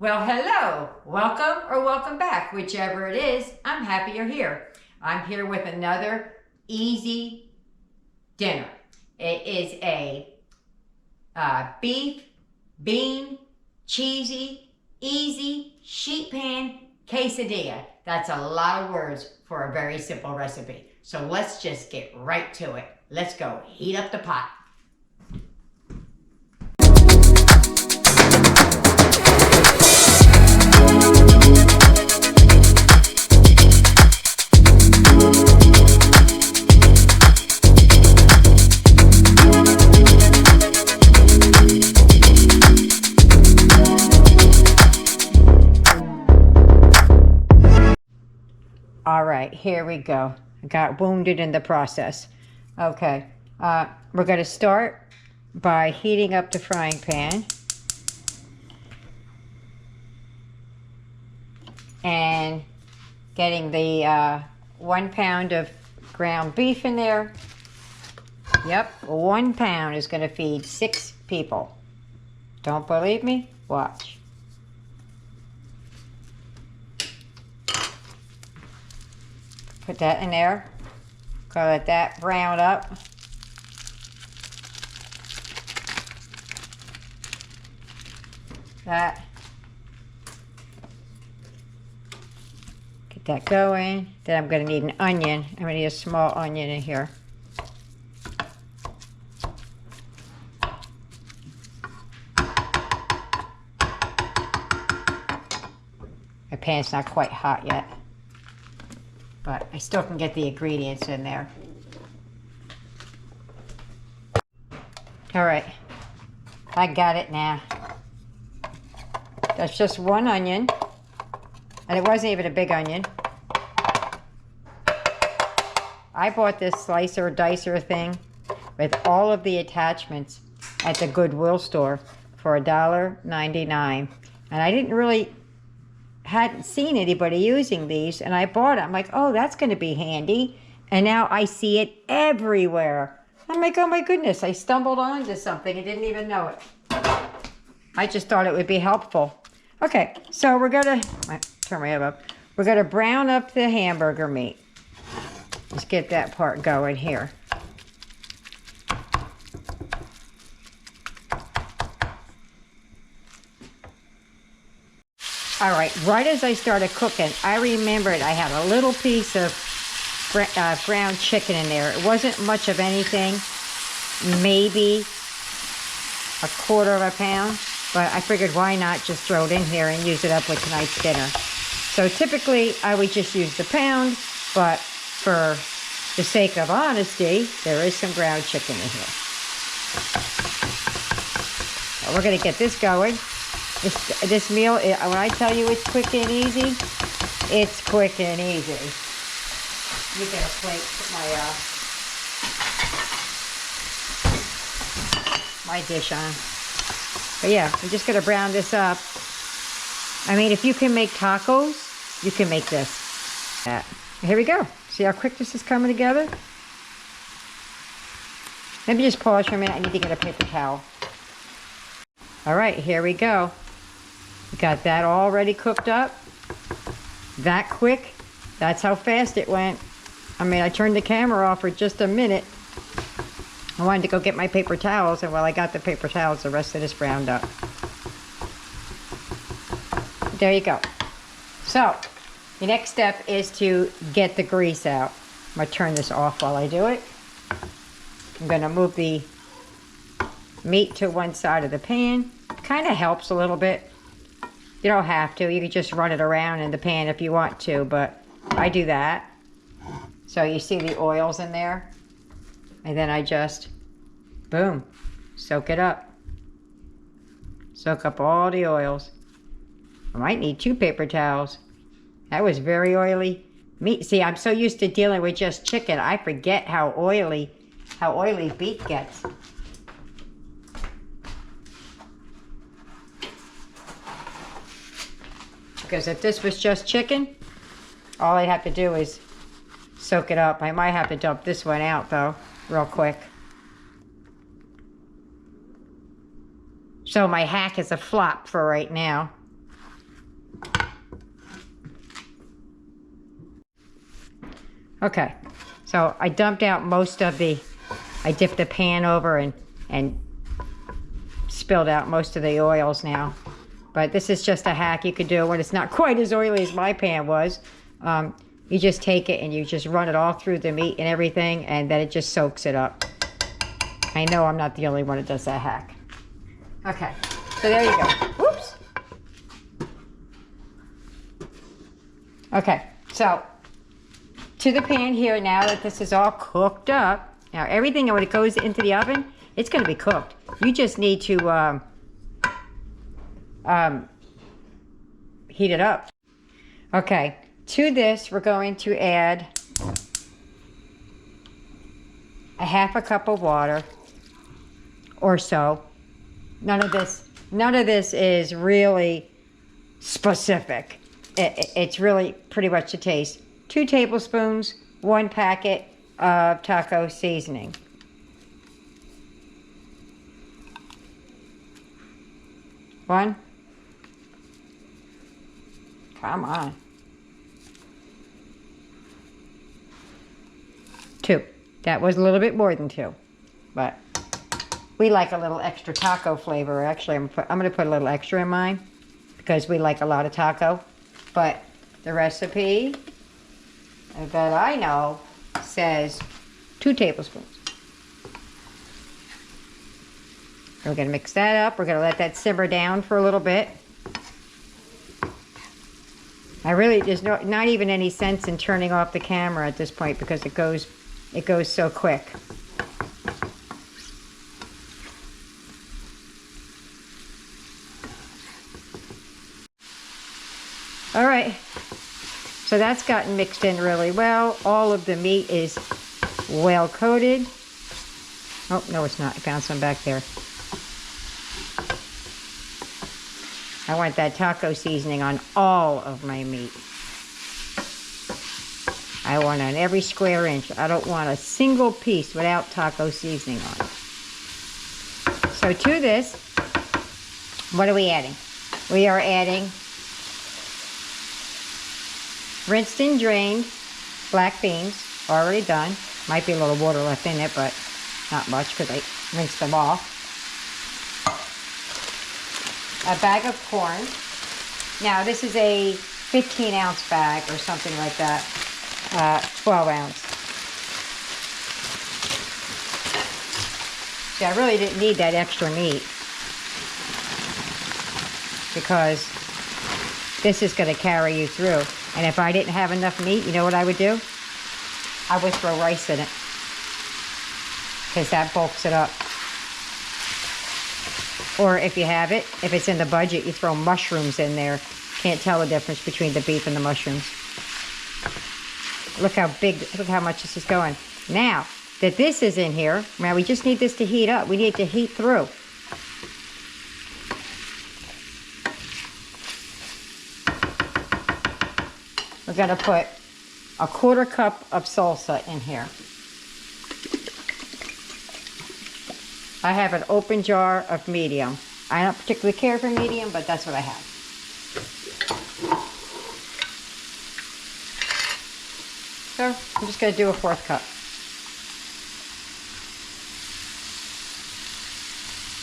Well, hello, welcome or welcome back, whichever it is. I'm happy you're here. I'm here with another easy dinner. It is a beef, bean, cheesy, easy sheet pan quesadilla. That's a lot of words for a very simple recipe. So let's just get right to it. Let's go heat up the pot. All right, here we go. I got wounded in the process. Okay, we're going to start by heating up the frying pan. And getting the 1 pound of ground beef in there. Yep, 1 pound is going to feed 6 people. Don't believe me? Watch. Put that in there. Go let that brown up. That. Get that going. Then I'm going to need an onion. I'm going to need a small onion in here. My pan's not quite hot yet, but I still can get the ingredients in there. All right, I got it now. That's just 1 onion, and it wasn't even a big onion. I bought this slicer dicer thing with all of the attachments at the Goodwill store for $1.99, and I hadn't seen anybody using these, and I bought it. I'm like, oh, that's going to be handy. And now I see it everywhere. I'm like, oh my goodness, I stumbled onto something and didn't even know it. I just thought it would be helpful. Okay, so we're going to, turn my oven up. We're going to brown up the hamburger meat. Let's get that part going here. All right as I started cooking, I remembered I had a little piece of ground chicken in there. It wasn't much of anything, maybe 1/4 pound, but I figured why not just throw it in here and use it up with tonight's dinner. So typically I would just use the pound, but for the sake of honesty, there is some ground chicken in here. So we're gonna get this going. This meal, when I tell you it's quick and easy, it's quick and easy. Let me get a plate, put my dish on. But yeah, we're just gonna brown this up. I mean, if you can make tacos, you can make this. Here we go. See how quick this is coming together? Let me just pause for a minute. I need to get a paper towel. All right, here we go. Got that already cooked up. That quick. That's how fast it went. I mean, I turned the camera off for just a minute. I wanted to go get my paper towels, and while I got the paper towels, the rest of this browned up. There you go. So, the next step is to get the grease out. I'm going to turn this off while I do it. I'm going to move the meat to one side of the pan. Kind of helps a little bit. You don't have to. You can just run it around in the pan if you want to, but I do that. So you see the oils in there, and then I just, boom, soak it up. Soak up all the oils. I might need 2 paper towels. That was very oily meat. See, I'm so used to dealing with just chicken, I forget how oily beef gets. Because if this was just chicken, all I'd have to do is soak it up. I might have to dump this one out though, real quick. So my hack is a flop for right now. Okay, so I dumped out most of the, I dipped the pan over and spilled out most of the oils now. But this is just a hack you could do when it's not quite as oily as my pan was. You just take it and you just run it all through the meat and everything, and then it just soaks it up. I know I'm not the only one that does that hack. Okay, so there you go. Oops. Okay, so to the pan here, now that this is all cooked up, now everything when it goes into the oven, it's going to be cooked. You just need to heat it up. Okay, to this we're going to add a half a cup of water or so. None of this is really specific. It's really pretty much to taste. 2 tablespoons, 1 packet of taco seasoning. One. Come on. 2. That was a little bit more than 2, but we like a little extra taco flavor. Actually, I'm going to put a little extra in mine because we like a lot of taco. But the recipe that I know says 2 tablespoons. We're going to mix that up. We're going to let that simmer down for a little bit. There's not even any sense in turning off the camera at this point because it goes so quick. All right, so that's gotten mixed in really well. All of the meat is well coated. Oh, no, it's not. I found some back there. I want that taco seasoning on all of my meat. I want on every square inch. I don't want a single piece without taco seasoning on it. So to this, what are we adding? We are adding rinsed and drained black beans, already done. Might be a little water left in it, but not much because I rinsed them off. A bag of corn. Now this is a 15-ounce bag or something like that. 12-ounce. See, I really didn't need that extra meat because this is going to carry you through. And if I didn't have enough meat, you know what I would do? I would throw rice in it because that bulks it up. Or if you have it, if it's in the budget, you throw mushrooms in there. Can't tell the difference between the beef and the mushrooms. Look how big, look how much this is going. Now that this is in here, now we just need this to heat up. We need it to heat through. We're going to put a 1/4 cup of salsa in here. I have an open jar of medium. I don't particularly care for medium, but that's what I have. So I'm just going to do a 1/4 cup.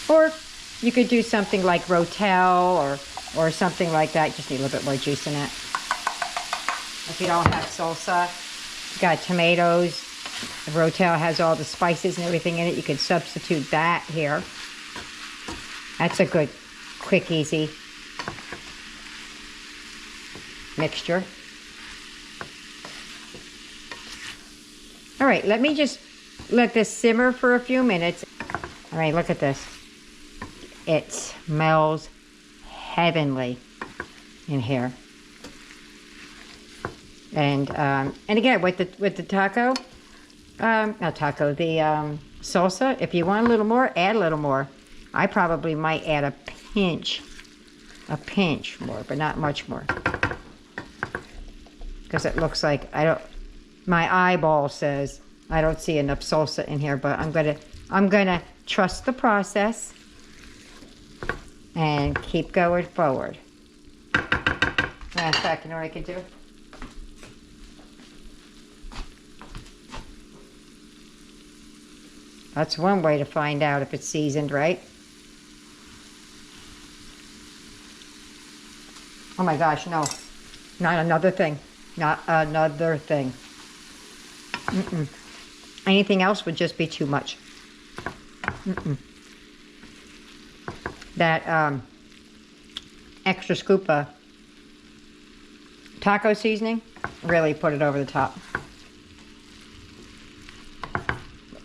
Or you could do something like Rotel or something like that. Just need a little bit more juice in it. If you don't have salsa, you got tomatoes. The Rotel has all the spices and everything in it. You could substitute that here. That's a good, quick, easy mixture. All right, let me just let this simmer for a few minutes. All right, look at this. It smells heavenly in here. And again, with the taco, not taco, the salsa, if you want a little more, add a little more. I probably might add a pinch more, but not much more. Because it looks like my eyeball says I don't see enough salsa in here, but I'm gonna trust the process and keep going forward. Matter of fact, you know what I could do? That's one way to find out if it's seasoned, right? Oh my gosh, no. Not another thing. Not another thing. Mm-mm. Anything else would just be too much. Mm-mm. That extra scoop of taco seasoning really put it over the top.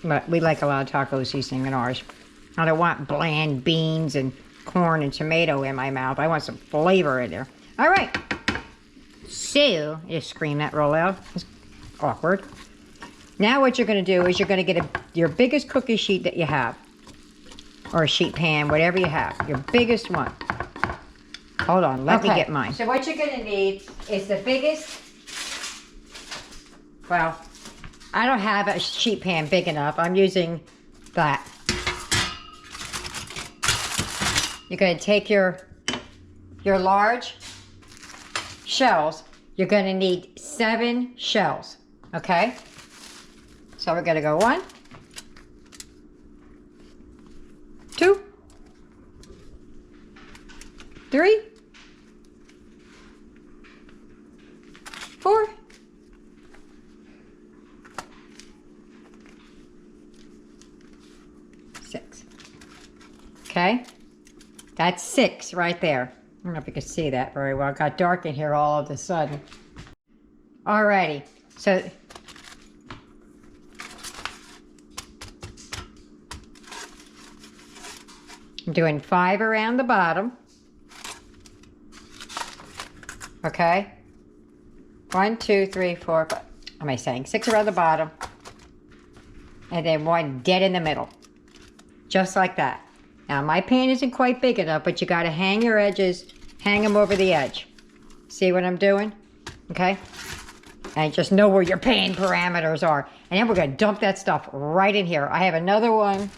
But we like a lot of taco seasoning in ours. I don't want bland beans and corn and tomato in my mouth. I want some flavor in there. All right. So, you scream that roll out. It's awkward. Now what you're going to do is you're going to get your biggest cookie sheet that you have. Or a sheet pan, whatever you have. Your biggest one. Hold on, let me get mine. So what you're going to need is the biggest. Well, I don't have a sheet pan big enough. I'm using that. You're going to take your large shells. You're going to need 7 shells. Okay? So we're going to go 1, 2, 3, 4, 6. Okay? That's 6 right there. I don't know if you can see that very well. It got dark in here all of a sudden. Alrighty. So I'm doing 5 around the bottom. Okay? 1, 2, 3, 4, 5. What am I saying? 6 around the bottom. And then 1 dead in the middle. Just like that. Now my pan isn't quite big enough, but you gotta hang your edges, hang them over the edge. See what I'm doing? Okay? And just know where your pan parameters are. And then we're gonna dump that stuff right in here. I have another one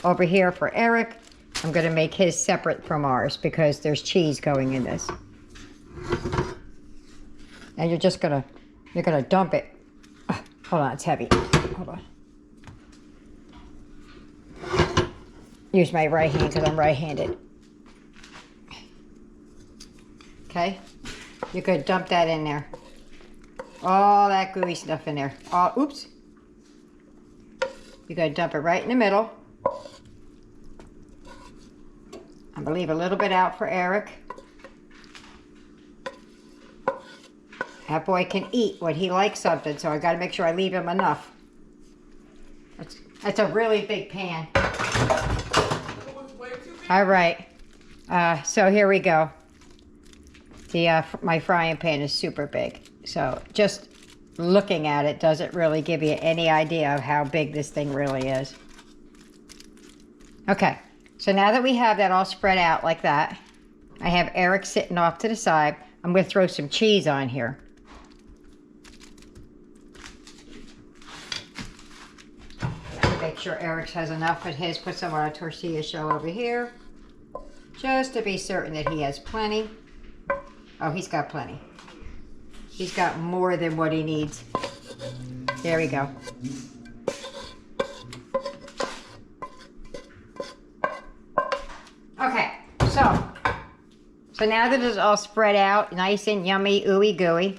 over here for Eric. I'm gonna make his separate from ours because there's cheese going in this. And you're gonna dump it. Hold on, it's heavy. Hold on. Use my right hand because I'm right-handed. Okay? You're gonna dump that in there. All that gooey stuff in there. Oh, oops. You're gonna dump it right in the middle. I'm gonna leave a little bit out for Eric. That boy can eat when he likes something, so I gotta make sure I leave him enough. That's a really big pan. All right, so here we go. My frying pan is super big, so just looking at it doesn't really give you any idea of how big this thing really is. Okay, so now that we have that all spread out like that, I have Eric sitting off to the side. I'm going to throw some cheese on here. Make sure Eric's has enough at his. Put some on a tortilla shell over here. Just to be certain that he has plenty. Oh, he's got plenty. He's got more than what he needs. There we go. Okay, so now that it's all spread out, nice and yummy, ooey gooey,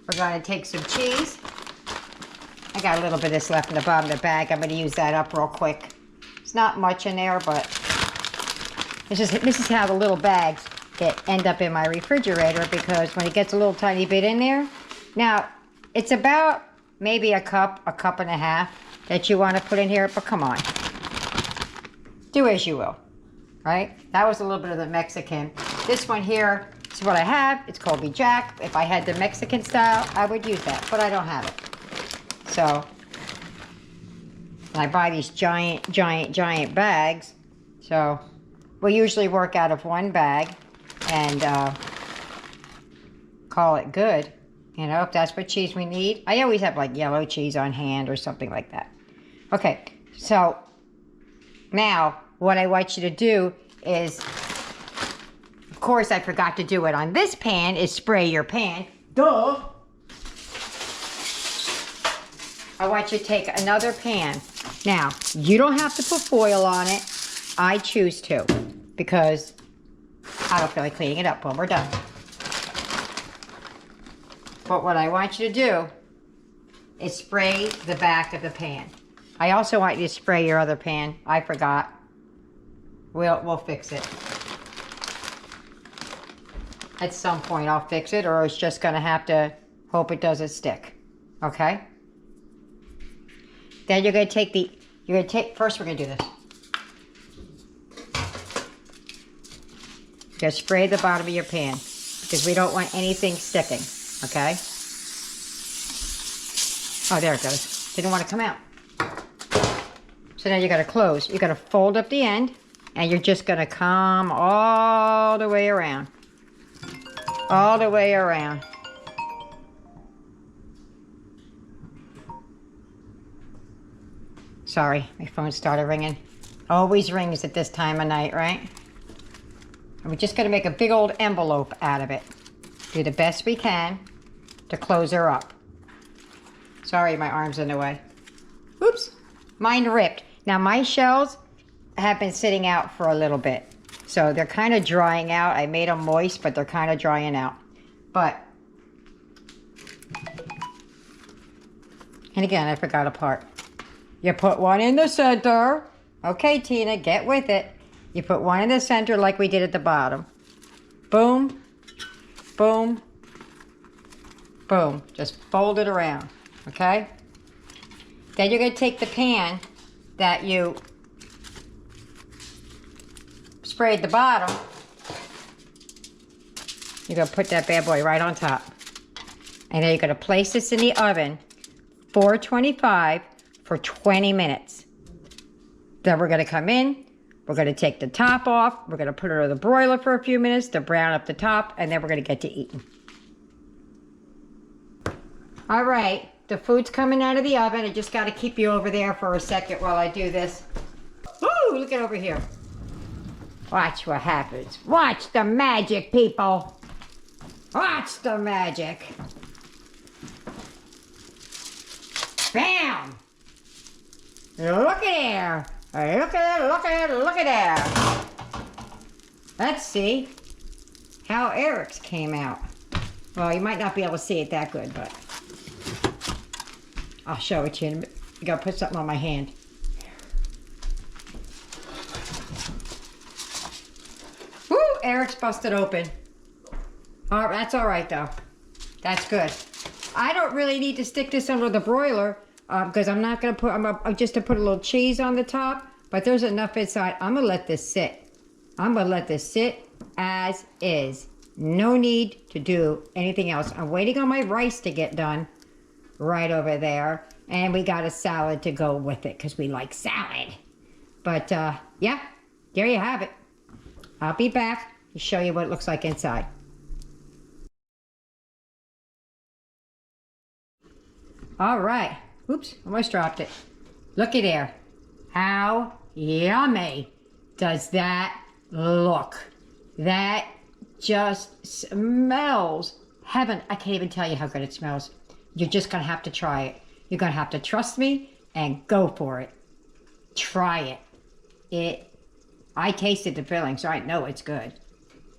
we're going to take some cheese. I got a little bit of this left in the bottom of the bag. I'm going to use that up real quick. It's not much in there, but this is how the little bags end up in my refrigerator, because when it gets a little tiny bit in there, now it's about maybe a cup and a half that you want to put in here, but come on. Do as you will, right? That was a little bit of the Mexican. This one here is what I have. It's Colby Jack. If I had the Mexican style, I would use that, but I don't have it. So, I buy these giant bags. So, we usually work out of one bag and call it good. You know, if that's what cheese we need. I always have like yellow cheese on hand or something like that. Okay, so now what I want you to do is, of course I forgot to do it on this pan, is spray your pan. Duh! I want you to take another pan. Now, you don't have to put foil on it. I choose to because I don't feel like cleaning it up when we're done. But what I want you to do is spray the back of the pan. I also want you to spray your other pan. I forgot. We'll fix it. At some point I'll fix it, or it's just gonna have to hope it doesn't stick. Okay? Then you're gonna take first we're gonna do this. You're gonna spray the bottom of your pan because we don't want anything sticking, okay? Oh, there it goes. Didn't want to come out. So now you gotta close. You gotta fold up the end and you're just gonna come all the way around. All the way around. Sorry, my phone started ringing. Always rings at this time of night, right? And we're just gonna make a big old envelope out of it. Do the best we can to close her up. Sorry, my arm's in the way. Oops, mine ripped. Now my shells have been sitting out for a little bit. So they're kind of drying out. I made them moist, but they're kind of drying out. But, and again, I forgot a part. You put one in the center. Okay, Tina, get with it. You put one in the center like we did at the bottom. Boom, boom, boom. Just fold it around, okay? Then you're gonna take the pan that you sprayed the bottom. You're gonna put that bad boy right on top. And then you're gonna place this in the oven, 425 for 20 minutes. Then we're gonna come in, we're gonna take the top off, we're gonna put it on the broiler for a few minutes to brown up the top, and then we're gonna get to eating. All right, the food's coming out of the oven. I just gotta keep you over there for a second while I do this. Woo, look at over here. Watch what happens. Watch the magic, people. Watch the magic. Bam! Look at there. Look at it, look at it, look at there. Let's see how Eric's came out. Well, you might not be able to see it that good, but I'll show it to you. I gotta put something on my hand. Woo! Eric's busted open. Oh, that's all right though. That's good. I don't really need to stick this under the broiler because I'm not gonna put. I'm just to put a little cheese on the top. But there's enough inside. I'm gonna let this sit. I'm gonna let this sit as is. No need to do anything else. I'm waiting on my rice to get done. Right over there. And we got a salad to go with it because we like salad. But yeah, there you have it. I'll be back to show you what it looks like inside. All right. Oops, almost dropped it. Looky there. How yummy does that look? That just smells heaven. I can't even tell you how good it smells. You're just gonna have to try it. You're gonna have to trust me and go for it. Try it. I tasted the filling, so I know it's good.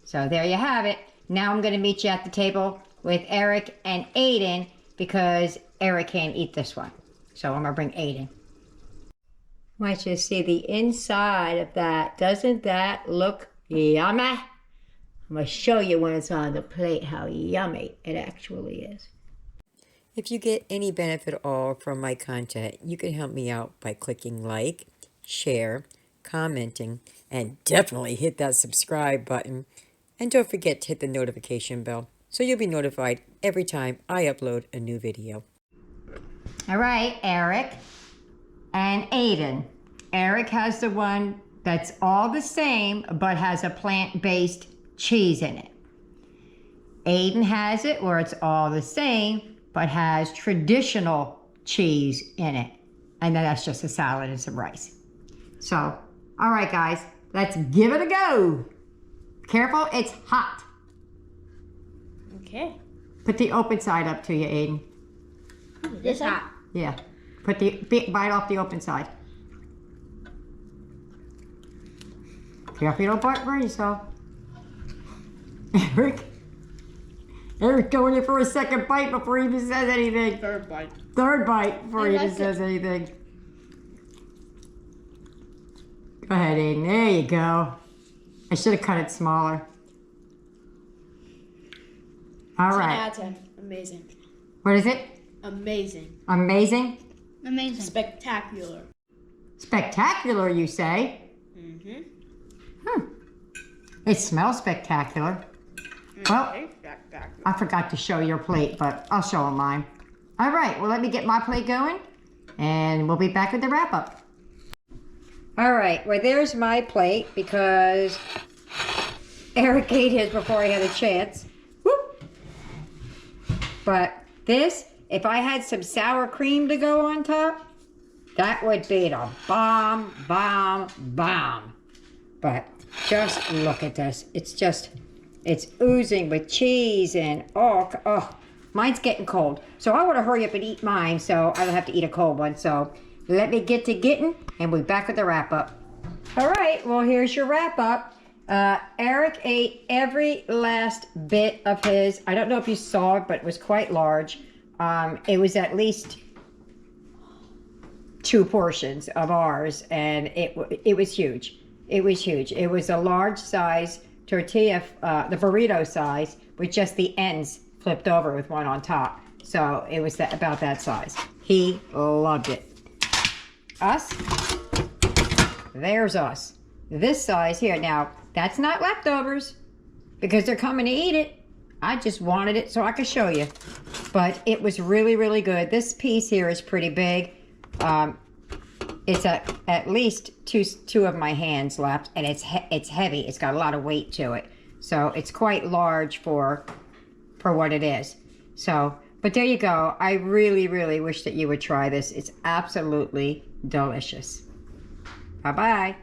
So there you have it. Now I'm gonna meet you at the table with Eric and Aiden because Eric can't eat this one. So I'm gonna bring Aiden. I want you to see the inside of that. Doesn't that look yummy? I'm gonna show you when it's on the plate how yummy it actually is. If you get any benefit at all from my content, you can help me out by clicking like, share, commenting, and definitely hit that subscribe button. And don't forget to hit the notification bell so you'll be notified every time I upload a new video. All right, Eric and Aiden. Eric has the one that's all the same but has a plant-based cheese in it. Aiden has it where it's all the same but has traditional cheese in it. And then that's just a salad and some rice. So, all right, guys, let's give it a go. Careful, it's hot. Okay. Put the open side up to you, Aiden. This hot. Yeah. Put the bite off the open side. Careful you don't burn yourself. Eric going in for a second bite before he even says anything. Third bite. Third bite before he even says anything. Go ahead, Aiden. There you go. I should have cut it smaller. All 10 right. out of 10. Amazing. What is it? Amazing. Amazing? Amazing. Spectacular. Spectacular, you say? Mm-hmm. It smells spectacular. Well, Spectacular. I forgot to show your plate, but I'll show them mine. All right, well, let me get my plate going, and we'll be back with the wrap-up. All right, well, there's my plate because Eric ate his before he had a chance. Whoop. But this, if I had some sour cream to go on top, that would be the bomb, bomb, bomb. But just look at this. It's oozing with cheese and oh, mine's getting cold. So I want to hurry up and eat mine so I don't have to eat a cold one. So let me get to getting and we'll be back with the wrap up. All right, well, here's your wrap up. Eric ate every last bit of his. I don't know if you saw it, but it was quite large. It was at least 2 portions of ours, and it was huge. It was huge. It was a large size tortilla, the burrito size, with just the ends flipped over with one on top. So it was about that size. He loved it. Us, there's us. This size here. Now, that's not leftovers because they're coming to eat it. I just wanted it so I could show you. But it was really, really good. This piece here is pretty big. It's at least two of my hands left, and it's heavy. It's got a lot of weight to it, so it's quite large for what it is. So, but there you go. I really, really wish that you would try this. It's absolutely delicious. Bye bye.